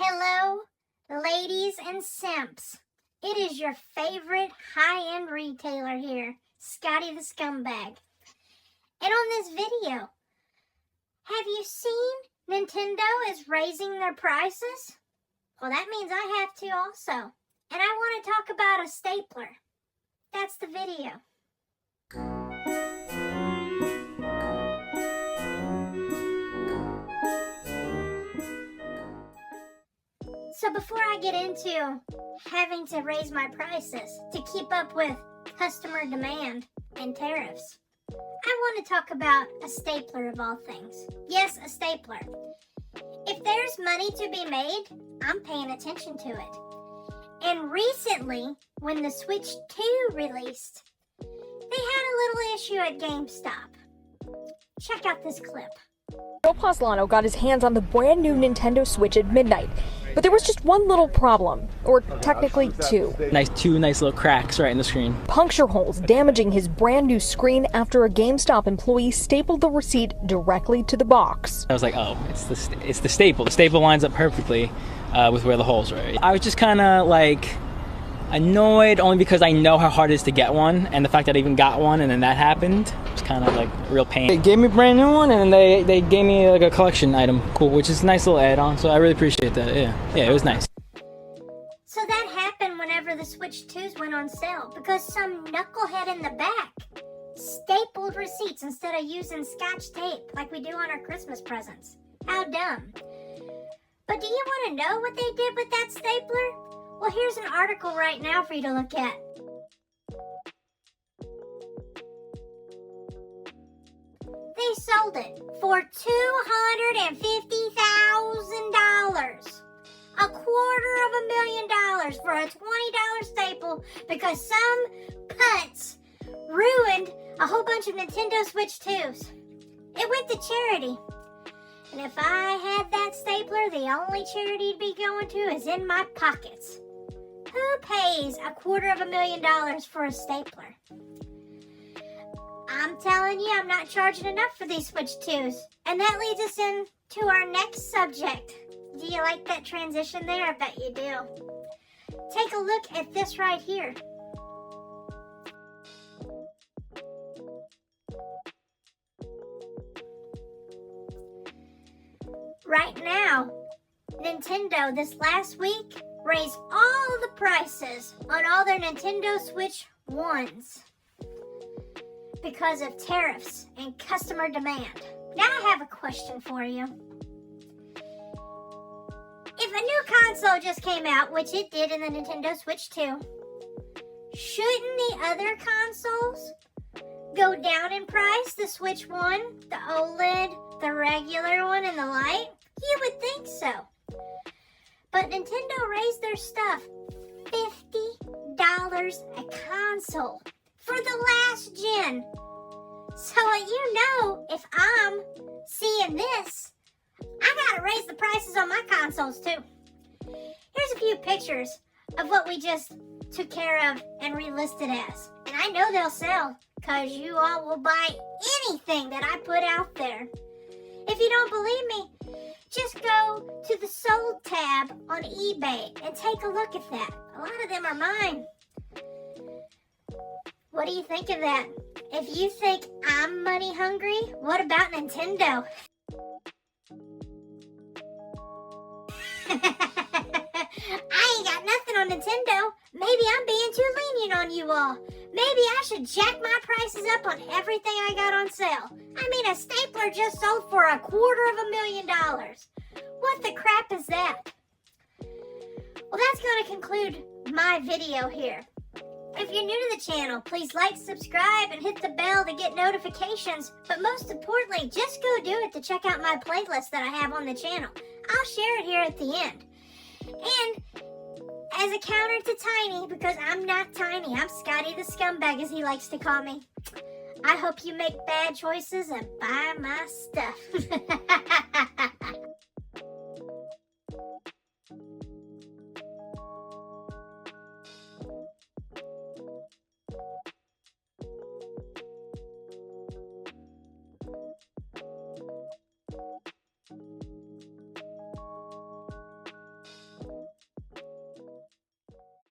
Hello, ladies and simps. It is your favorite high-end retailer here, Scotty the Scumbag. And on this video, have you seen Nintendo is raising their prices? Well, that means I have to also. And I want to talk about a stapler. That's the video. So before I get into having to raise my prices to keep up with customer demand and tariffs, I want to talk about a stapler of all things. Yes, a stapler. If there's money to be made, I'm paying attention to it. And recently, when the Switch 2 released, they had a little issue at GameStop. Check out this clip. Joe Poslano got his hands on the brand new Nintendo Switch at midnight, but there was just one little problem, or technically two. Two nice little cracks right in the screen. Puncture holes damaging his brand new screen after a GameStop employee stapled the receipt directly to the box. I was like, oh, it's the staple. The staple lines up perfectly with where the holes are. I was just kind of like annoyed only because I know how hard it is to get one, and the fact that I even got one and then that happened was kind of like a real pain. They gave me a brand new one, and then they gave me like a collection item, cool, which is a nice little add-on, so I really appreciate that. Yeah, it was nice. So that happened whenever the Switch 2s went on sale because some knucklehead in the back stapled receipts instead of using Scotch tape like we do on our Christmas presents. How dumb. But do you want to know what they did with that stapler? Well, here's an article right now for you to look at. They sold it for $250,000. $250,000 for a $20 staple because some putz ruined a whole bunch of Nintendo Switch 2s. It went to charity. And if I had that stapler, the only charity it'd be going to is in my pockets. Who pays $250,000 for a stapler? I'm telling you, I'm not charging enough for these Switch 2s. And that leads us into our next subject. Do you like that transition there? I bet you do. Take a look at this right here. Right now, Nintendo this last week raised all the prices on all their Nintendo Switch 1s because of tariffs and customer demand. Now I have a question for you. If a new console just came out, which it did in the Nintendo Switch 2, shouldn't the other consoles go down in price? The Switch 1, the OLED, the regular one, and the Lite? You would think so. But Nintendo raised their stuff $50 a console for the last gen. So you know, if I'm seeing this, I gotta raise the prices on my consoles too. Here's a few pictures of what we just took care of and relisted as. And I know they'll sell, because you all will buy anything that I put out there. If you don't believe me, just go to the sold tab on eBay and take a look at that. A lot of them are mine. What do you think of that? If you think I'm money hungry, what about Nintendo? I ain't got nothing on Nintendo. Maybe I'm being too lenient on you all. Maybe I should jack my prices up on everything I got on sale. I mean, a stapler just sold for $250,000. What the crap is that? Well, that's going to conclude my video here. If you're new to the channel, please like, subscribe, and hit the bell to get notifications. But most importantly, just go do it to check out my playlist that I have on the channel. I'll share it here at the end. And as a counter to Tiny, because I'm not Tiny, I'm Scotty the Scumbag, as he likes to call me. I hope you make bad choices and buy my stuff.